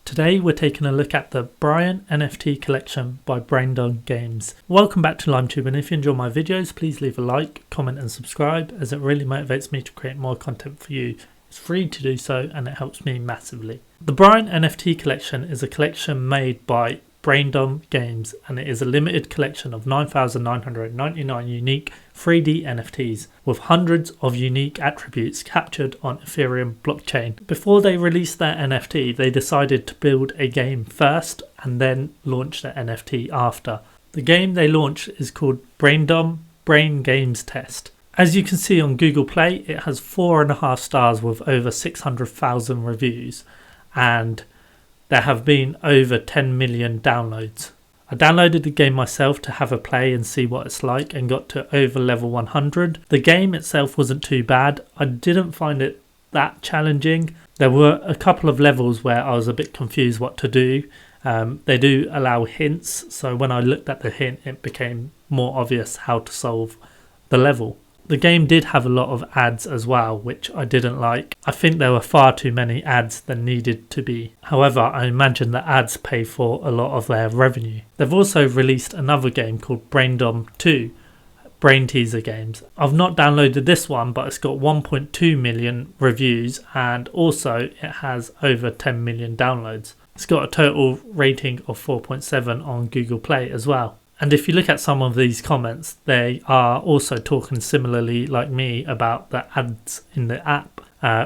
Today we're taking a look at the Bryan Nft Collection by Braindom Games. Welcome back to LimeTube, and if you enjoy my videos, please leave a like, comment and subscribe, as it really motivates me to create more content for you. It's free to do so and it helps me massively. The Bryan Nft Collection is a collection made by Braindom Games, and it is a limited collection of 9,999 unique 3D NFTs with hundreds of unique attributes captured on Ethereum blockchain. Before they released their NFT, they decided to build a game first and then launch the NFT after. The game they launched is called Braindom Brain Games Test. As you can see on Google Play, it has 4.5 stars with over 600,000 reviews, and there have been over 10 million downloads. I downloaded the game myself to have a play and see what it's like, and got to over level 100. The game itself wasn't too bad. I didn't find it that challenging. There were a couple of levels where I was a bit confused what to do. They do allow hints, so when I looked at the hint it became more obvious how to solve the level. The game did have a lot of ads as well, which I didn't like. I think there were far too many ads than needed to be. However, I imagine the ads pay for a lot of their revenue. They've also released another game called Braindom 2, Brainteaser games. I've not downloaded this one, but it's got 1.2 million reviews and also it has over 10 million downloads. It's got a total rating of 4.7 on Google Play as well. And if you look at some of these comments, they are also talking similarly like me about the ads in the app.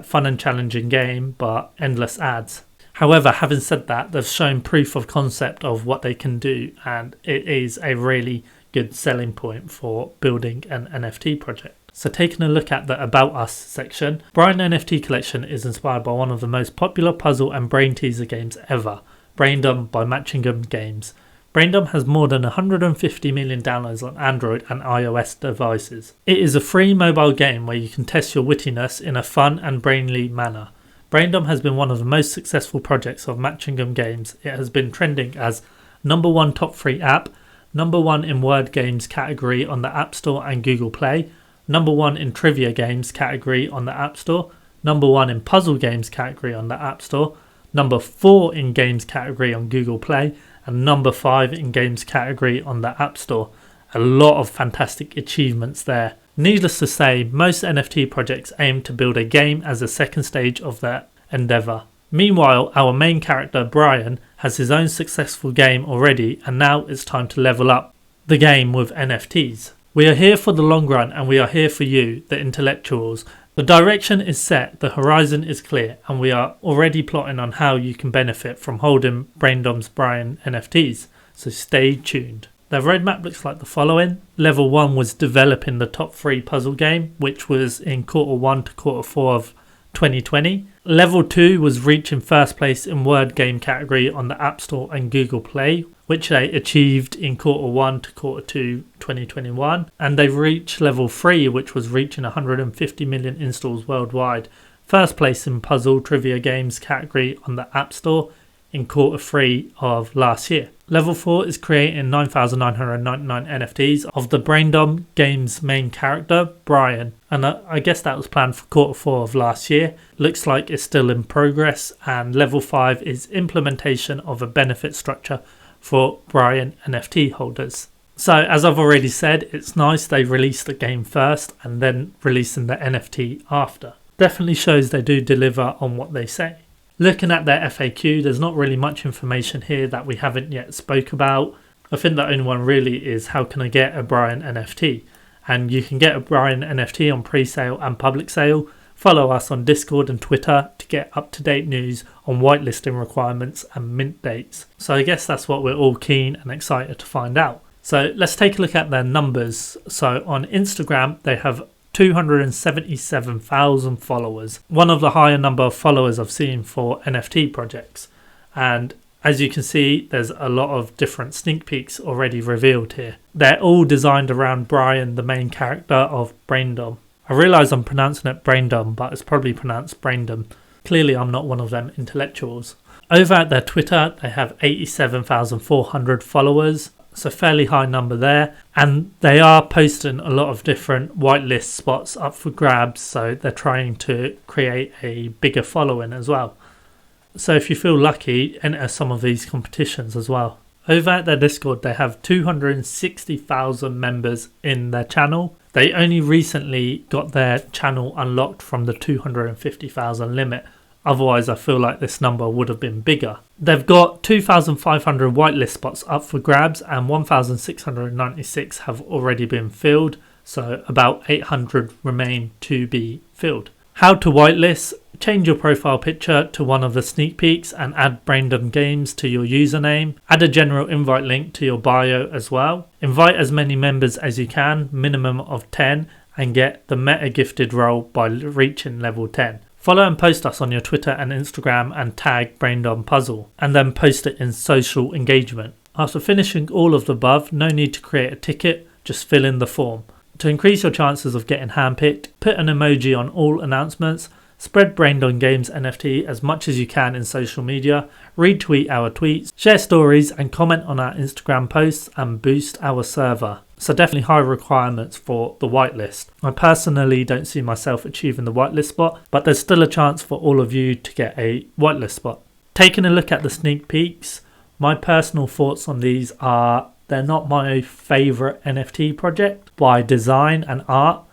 Fun and challenging game, but endless ads. However, having said that, they've shown proof of concept of what they can do, and it is a really good selling point for building an NFT project. So taking a look at the About Us section, Bryan Nft Collection is inspired by one of the most popular puzzle and brain teaser games ever, Braindom by Matchingham Games. Braindom has more than 150 million downloads on Android and iOS devices. It is a free mobile game where you can test your wittiness in a fun and brainly manner. Braindom has been one of the most successful projects of Matchingham Games. It has been trending as #1 top free app, #1 in word games category on the App Store and Google Play, #1 in trivia games category on the App Store, #1 in puzzle games category on the App Store, #4 in games category on Google Play, and #5 in games category on the App Store. A lot of fantastic achievements there. Needless to say, most NFT projects aim to build a game as a second stage of their endeavour. Meanwhile, our main character Bryan has his own successful game already, and now it's time to level up the game with NFTs. We are here for the long run, and we are here for you, the intellectuals. The direction is set, the horizon is clear, and we are already plotting on how you can benefit from holding Braindom's Bryan NFTs, so stay tuned. Their roadmap looks like the following. Level 1 was developing the top 3 puzzle game, which was in Q1 to Q4 of 2020. Level 2 was reaching first place in word game category on the App Store and Google Play, which they achieved in Q1 to Q2 2021. And they reached level 3, which was reaching 150 million installs worldwide. First place in puzzle trivia games category on the App Store in Q3 of last year. Level 4 is creating 9,999 NFTs of the Braindom Games main character, Bryan. And I guess that was planned for Q4 of last year. Looks like it's still in progress. And level 5 is implementation of a benefit structure for Bryan NFT holders. So as I've already said, it's nice they released the game first and then releasing the NFT after. Definitely shows they do deliver on what they say. Looking at their FAQ, there's not really much information here that we haven't yet spoke about. I think the only one really is how can I get a Bryan NFT? And you can get a Bryan NFT on pre-sale and public sale. Follow us on Discord and Twitter to get up-to-date news on whitelisting requirements and mint dates. So I guess that's what we're all keen and excited to find out. So let's take a look at their numbers. So on Instagram, they have 277,000 followers. One of the higher number of followers I've seen for NFT projects. And as you can see, there's a lot of different sneak peeks already revealed here. They're all designed around Bryan, the main character of Braindom. I realise I'm pronouncing it Braindom, but it's probably pronounced Braindom. Clearly I'm not one of them intellectuals. Over at their Twitter, they have 87,400 followers. It's a fairly high number there, and they are posting a lot of different whitelist spots up for grabs, so they're trying to create a bigger following as well. So if you feel lucky, enter some of these competitions as well. Over at their Discord, they have 260,000 members in their channel. They only recently got their channel unlocked from the 250,000 limit. Otherwise, I feel like this number would have been bigger. They've got 2,500 whitelist spots up for grabs and 1,696 have already been filled. So about 800 remain to be filled. How to whitelist. Change your profile picture to one of the sneak peeks and add Braindom Games to your username. Add a general invite link to your bio as well. Invite as many members as you can, minimum of 10, and get the meta gifted role by reaching level 10. Follow and post us on your Twitter and Instagram and tag Braindom Puzzle, and then post it in social engagement. After finishing all of the above, no need to create a ticket, just fill in the form. To increase your chances of getting handpicked, put an emoji on all announcements. Spread Braindom Games NFT as much as you can in social media, retweet our tweets, share stories and comment on our Instagram posts and boost our server. So definitely high requirements for the whitelist. I personally don't see myself achieving the whitelist spot, but there's still a chance for all of you to get a whitelist spot. Taking a look at the sneak peeks, my personal thoughts on these are they're not my favourite NFT project by design and art.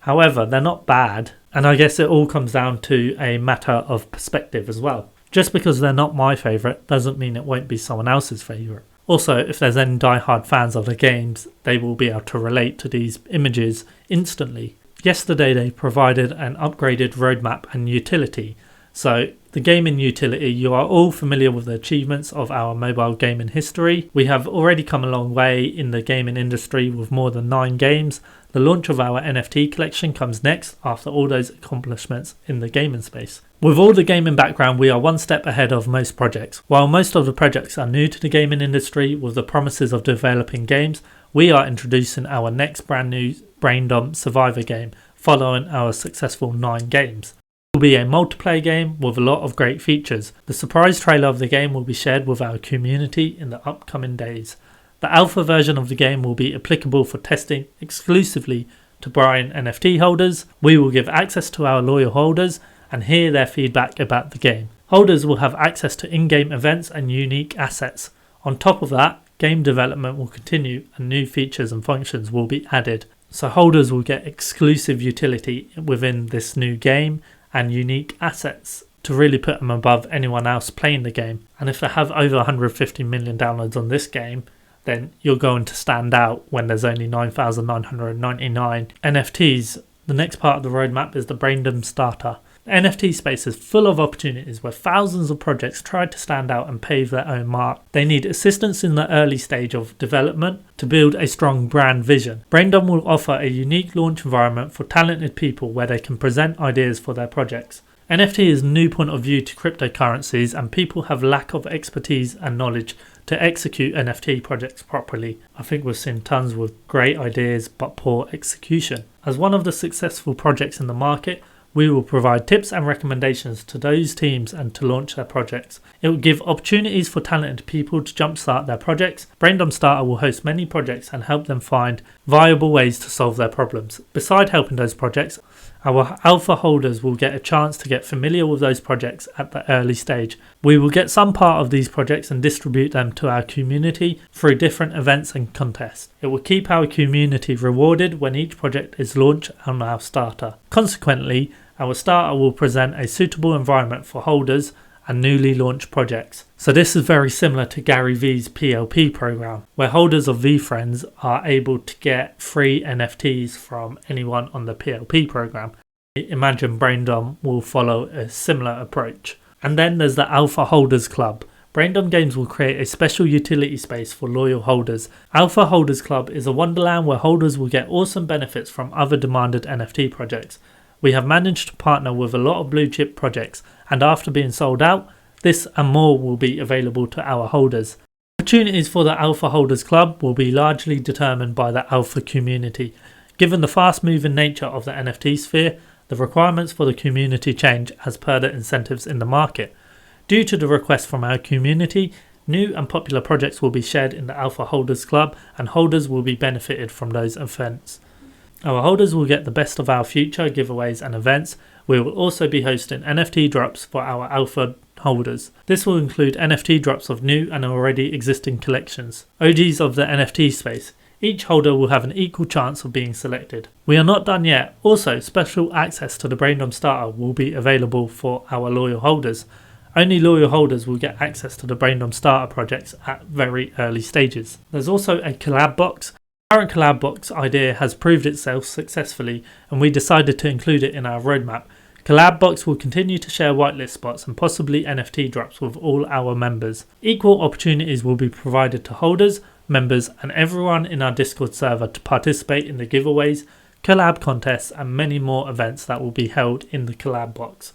However, they're not bad. And I guess it all comes down to a matter of perspective as well. Just because they're not my favourite doesn't mean it won't be someone else's favourite. Also, if there's any die-hard fans of the games, they will be able to relate to these images instantly. Yesterday they provided an upgraded roadmap and utility. So the gaming utility, you are all familiar with the achievements of our mobile gaming history. We have already come a long way in the gaming industry with more than 9 games. The launch of our NFT collection comes next after all those accomplishments in the gaming space. With all the gaming background, we are one step ahead of most projects. While most of the projects are new to the gaming industry with the promises of developing games, we are introducing our next brand new Braindom Survivor game following our successful 9 games. It will be a multiplayer game with a lot of great features. The surprise trailer of the game will be shared with our community in the upcoming days. The alpha version of the game will be applicable for testing exclusively to Bryan NFT holders. We will give access to our loyal holders and hear their feedback about the game. Holders will have access to in-game events and unique assets. On top of that, game development will continue and new features and functions will be added. So holders will get exclusive utility within this new game and unique assets to really put them above anyone else playing the game. And if they have over 150 million downloads on this game, then you're going to stand out when there's only 9,999 NFTs. The next part of the roadmap is the Braindom Starter. The NFT space is full of opportunities where thousands of projects try to stand out and pave their own mark. They need assistance in the early stage of development to build a strong brand vision. Braindom will offer a unique launch environment for talented people where they can present ideas for their projects. NFT is a new point of view to cryptocurrencies and people have lack of expertise and knowledge to execute NFT projects properly. I think we've seen tons with great ideas but poor execution. As one of the successful projects in the market, we will provide tips and recommendations to those teams and to launch their projects. It will give opportunities for talented people to jumpstart their projects. Braindom Starter will host many projects and help them find viable ways to solve their problems. Besides helping those projects, our alpha holders will get a chance to get familiar with those projects at the early stage. We will get some part of these projects and distribute them to our community through different events and contests. It will keep our community rewarded when each project is launched on our starter. Consequently, our starter will present a suitable environment for holders and newly launched projects. So this is very similar to Gary V's PLP program, where holders of VFriends are able to get free NFTs from anyone on the PLP program. Imagine Braindom will follow a similar approach. And then there's the Alpha Holders Club. Braindom Games will create a special utility space for loyal holders. Alpha Holders Club is a wonderland where holders will get awesome benefits from other demanded NFT projects. We have managed to partner with a lot of blue chip projects, and after being sold out, this and more will be available to our holders. Opportunities for the Alpha Holders Club will be largely determined by the Alpha community. Given the fast moving nature of the NFT sphere, the requirements for the community change as per the incentives in the market. Due to the request from our community, new and popular projects will be shared in the Alpha Holders Club and holders will be benefited from those events. Our holders will get the best of our future giveaways and events. We will also be hosting NFT drops for our Alpha holders. This will include NFT drops of new and already existing collections, OGs of the NFT space. Each holder will have an equal chance of being selected. We are not done yet. Also, special access to the Braindom starter will be available for our loyal holders. Only loyal holders will get access to the Braindom starter projects at very early stages. There's also a collab box. The current collab box idea has proved itself successfully, and we decided to include it in our roadmap. Collab box will continue to share whitelist spots and possibly NFT drops with all our members. Equal opportunities will be provided to holders, members and everyone in our Discord server to participate in the giveaways, collab contests and many more events that will be held in the collab box.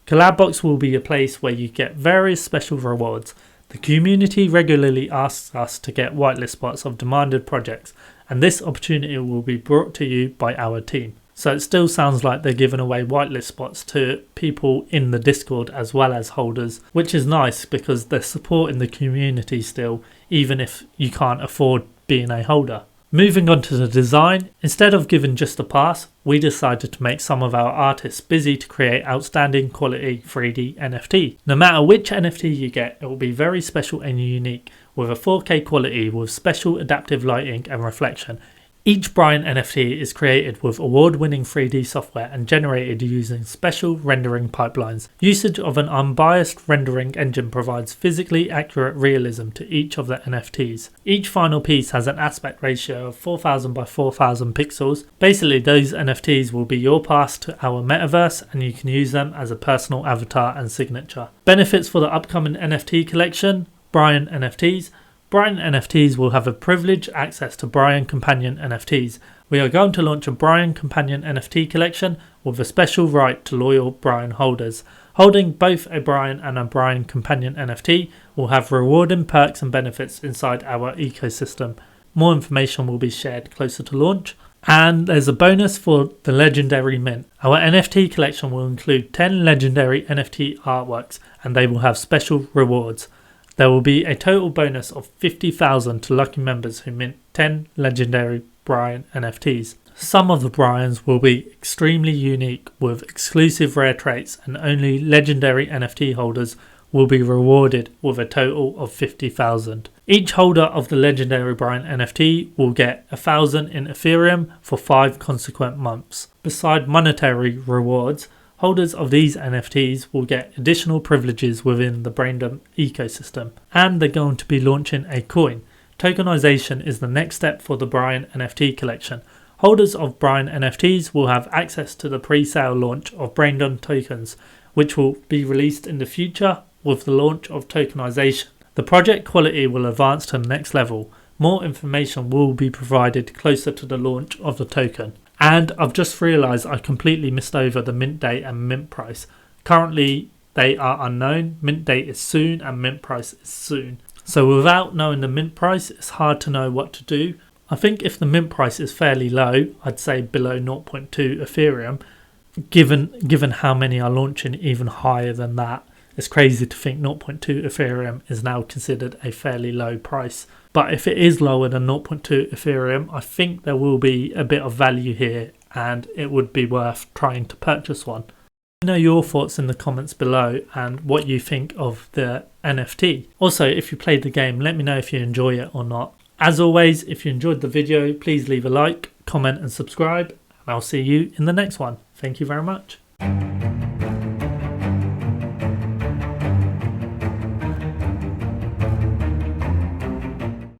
Collab box will be a place where you get various special rewards. The community regularly asks us to get whitelist spots of demanded projects, and this opportunity will be brought to you by our team. So it still sounds like they're giving away whitelist spots to people in the Discord as well as holders, which is nice because they're supporting the community still, even if you can't afford being a holder. Moving on to the design, instead of giving just a pass, we decided to make some of our artists busy to create outstanding quality 3D NFT. No matter which NFT you get, it will be very special and unique, with a 4K quality with special adaptive lighting and reflection. Each Bryan NFT is created with award-winning 3D software and generated using special rendering pipelines. Usage of an unbiased rendering engine provides physically accurate realism to each of the NFTs. Each final piece has an aspect ratio of 4000 by 4000 pixels. Basically, those NFTs will be your pass to our metaverse and you can use them as a personal avatar and signature. Benefits for the upcoming NFT collection: Bryan NFTs. Bryan NFTs will have a privileged access to Bryan Companion NFTs. We are going to launch a Bryan Companion NFT collection with a special right to loyal Bryan holders. Holding both a Bryan and a Bryan Companion NFT will have rewarding perks and benefits inside our ecosystem. More information will be shared closer to launch. And there's a bonus for the Legendary Mint. Our NFT collection will include 10 legendary NFT artworks and they will have special rewards. There will be a total bonus of 50,000 to lucky members who mint 10 legendary Bryan NFTs. Some of the Bryans will be extremely unique with exclusive rare traits, and only legendary NFT holders will be rewarded with a total of 50,000. Each holder of the legendary Bryan NFT will get 1,000 in Ethereum for 5 consequent months. Beside monetary rewards, holders of these NFTs will get additional privileges within the Braindom ecosystem, and they're going to be launching a coin. Tokenization is the next step for the Bryan NFT collection. Holders of Bryan NFTs will have access to the pre-sale launch of Braindom tokens, which will be released in the future with the launch of tokenization. The project quality will advance to the next level. More information will be provided closer to the launch of the token. And I've just realised I completely missed over the mint date and mint price. Currently they are unknown. Mint date is soon and mint price is soon. So without knowing the mint price, it's hard to know what to do. I think if the mint price is fairly low, I'd say below 0.2 Ethereum, given how many are launching even higher than that. It's crazy to think 0.2 Ethereum is now considered a fairly low price. But if it is lower than 0.2 Ethereum, I think there will be a bit of value here and it would be worth trying to purchase one. Let me know your thoughts in the comments below and what you think of the NFT. Also, if you played the game, let me know if you enjoy it or not. As always, if you enjoyed the video, please leave a like, comment and subscribe, and I'll see you in the next one. Thank you very much.